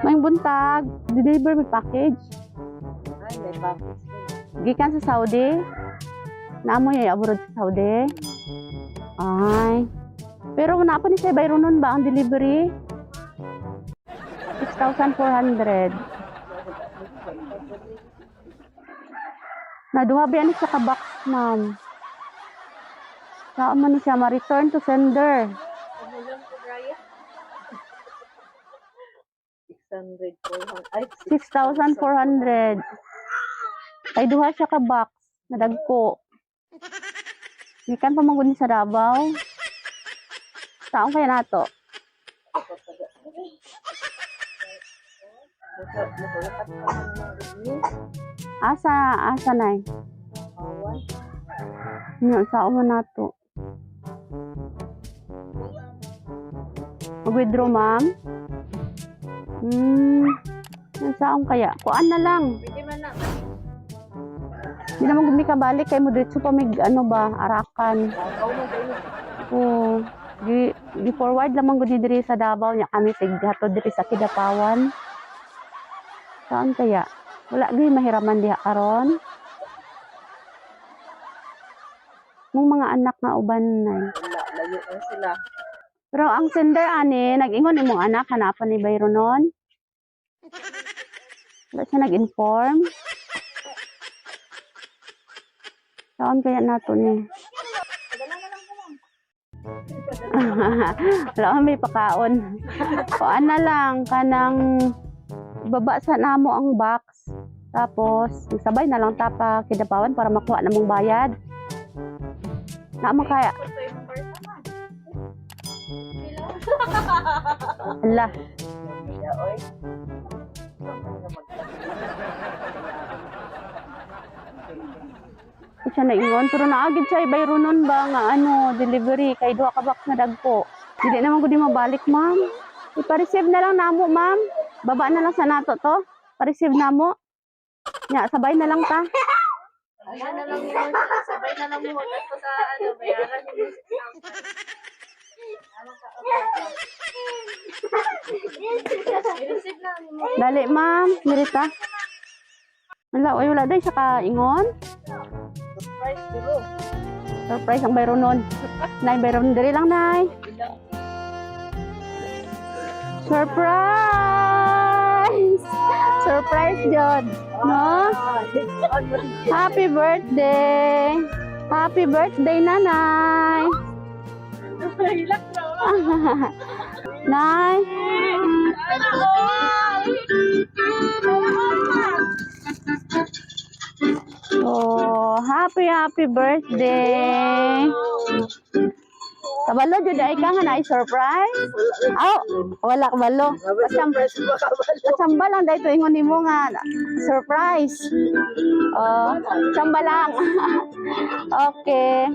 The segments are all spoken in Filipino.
May buntag, deliver may package. Ay, may package. Gikan sa Saudi. Naamoy ay abroad sa Saudi. Ay. Pero wala pa ni siya bayro nun ba ang delivery? 6,400. Naduha ba yan siya ka-box, ma'am? Saan man ni siya ma-return to sender? 6,400. Ay duha siya ka-box. Nadagko. Ikan pa mangguni sa Davao. Saan kaya nato? Asa nay? Saan mo nato? Mag-withdraw, ma'am? Saan kaya? Kuan na lang. Hindi naman gumikabalik kay mo dito pa may ano ba, arakan. Oo. Di forward lamang gud diri sa Davao nya kami tighato diri sa Kidapawan. Saan kaya? Wala gyud mahiraman diha karon. Mong mga anak nga uban nay. Wala, layo na sila. Pero ang sender ani nag-ingon imong anak hanapan ni bayro nun. Wala siya nag-inform. Saan kaya nato ni? Wala may pakaon. Kuan na lang kanang baba sa namo ang box. Tapos sabay na lang tapa Kidapawan para makuha namong bayad. Na mo kaya? Ala. Siya na ingon pero naagid siya bayro nun ba nga ano delivery kay duha ka box na dagko. Dili naman gud mabalik, ma'am. Ipa-receive na lang namo, ma'am. Baba na lang sa nato to. Pa-receive namo. Nya sabay na lang ta. Ayan na lang yun. Sabay na lang mo. Ito sa ano, bayaran yung 6,000. Dali, ma'am. Mirita. Wala day siya ka-ingon. Surprise, duro. Surprise ang bayro nun. Nay, bayro nun. Dali lang, nay. Surprise! Surprise, Jod. No? Happy birthday! Happy birthday, nanay! Nay! Oh, happy birthday! Kabalo jud ay ka nga na surprise. Wala kabalo. Samba lang dahil ito ingon nimo nga surprise. Oh, samba lang. Okay.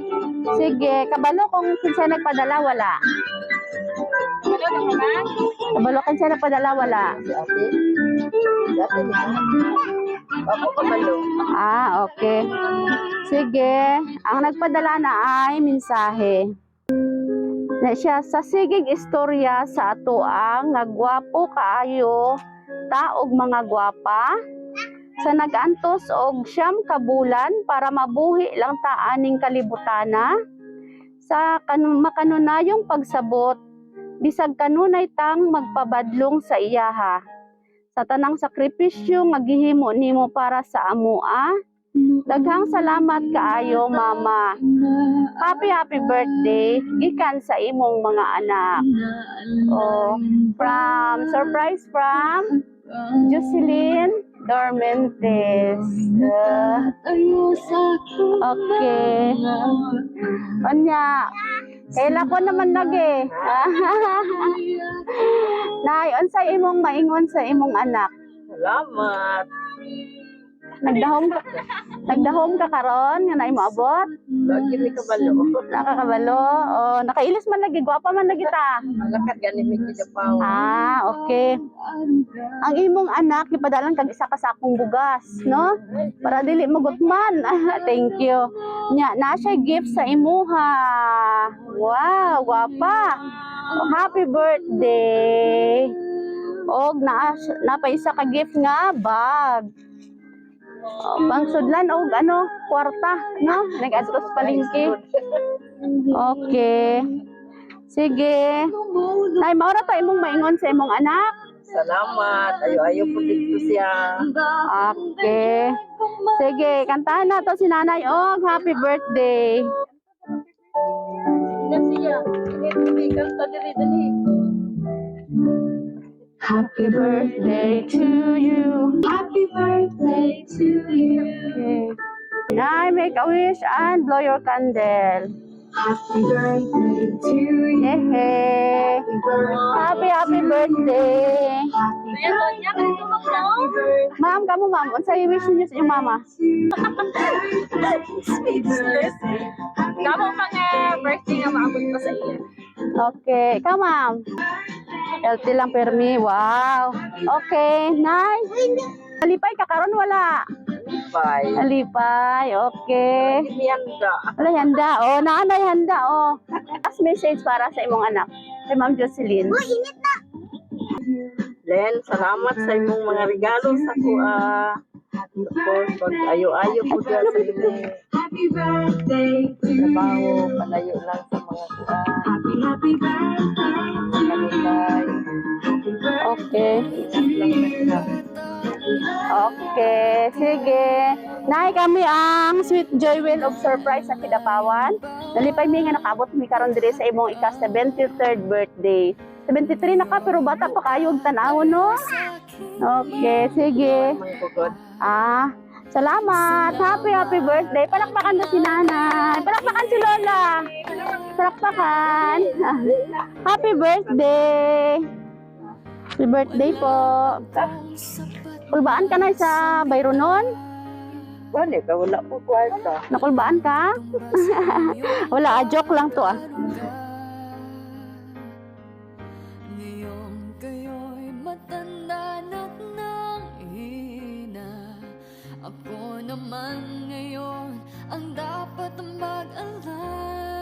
Sige, kabalo kung kinsa nagpadala wala. Kabalo kinsa nagpadala wala. Ako kabalo. Okay. Sige, ang nagpadala na ay mensahe. Na siya sa sigig istorya sa ato ang nagwapo kaayo taog mga gwapa sa nagantos og siyam ka bulan para mabuhi lang ta aning kalibutana sa makanunayong pagsabot bisag kanunay tang magpabadlong sa iyaha sa tanang sakripisyo nga gihimo nimo para sa amoa. Daghang salamat kaayo, mama. Happy birthday gikan sa imong mga anak. Oh, surprise from Jocelyn Dormentes. Okay. Anya, kaila ko naman lagi. Nay, unsay imong maingon sa imong anak? Salamat. Nagdahom ka karon nga naay moabot. Lagi ni kabalo. Nakakabalo. Oh, nakailis man lagi, gwapa man lagi ta. Alakat gani mi Kidapawan. Okay. Ang imong anak ipadalan kag isa ka sakong bugas, no? Para dili magutman. Thank you. Nya na siya gift sa imuha. Wow, gwapa. Oh, happy birthday. Og napay isa ka gift nga bag. Pangsudlan og ano, kwarta, no? Nag-adto sa palengke. Okay. Sige. Nay, maura to imong maingon sa imong anak. Salamat. Ayo po dito siya. Okay. Sige, kantahan na to si Nanay og happy birthday. Sina siya. Hindi kanta dali. Happy birthday to you. Happy birthday to you. Okay. Nay, make a wish and blow your candle. Happy birthday to you. Hehe. Happy birthday. Ma'am, kamu ma'am, unsay wish niyo sa inyong mama? Speechless. Kamu mga birthday nga maabot pa sa iya. Okay, ikaw ma'am. Healthy lang permi. Wow. Okay, nice. Alipay ka karon wala. Bye. Alipay. Okay. Miyanda. Wala handa. Oh, naanay handa oh. As message para sa imong anak. Kay Ma'am Jocelyn. Len, salamat sa imong mga regalo sa kuha. Of course, pag-ayo-ayo po dyan sa imong Happy birthday to you. trabaho, palayo lang sa mga kuha. Happy birthday. Kalipay. Okay. Ingat lang na. Okay, sige. Nay kami ang Sweet Joy Wheel of Surprise sa Kidapawan. Nalipay mi nga nakabot mi karon diri sa imong ika-73rd birthday. 73 na ka pero bata pa kayo og tan-awon no. Okay, sige. Manggugod. Salamat. Happy birthday. Palakpakan na si Nanay. Palakpakan si Lola. Palakpakan. Happy birthday. Happy birthday po. Kulbaan ka na sa Bayronon? Wala ka, wala po kwarta. Nakulbaan ka? Wala, joke lang to Ngayong kayo'y matanda na ng hina. Ako naman ngayon ang dapat mag-alala.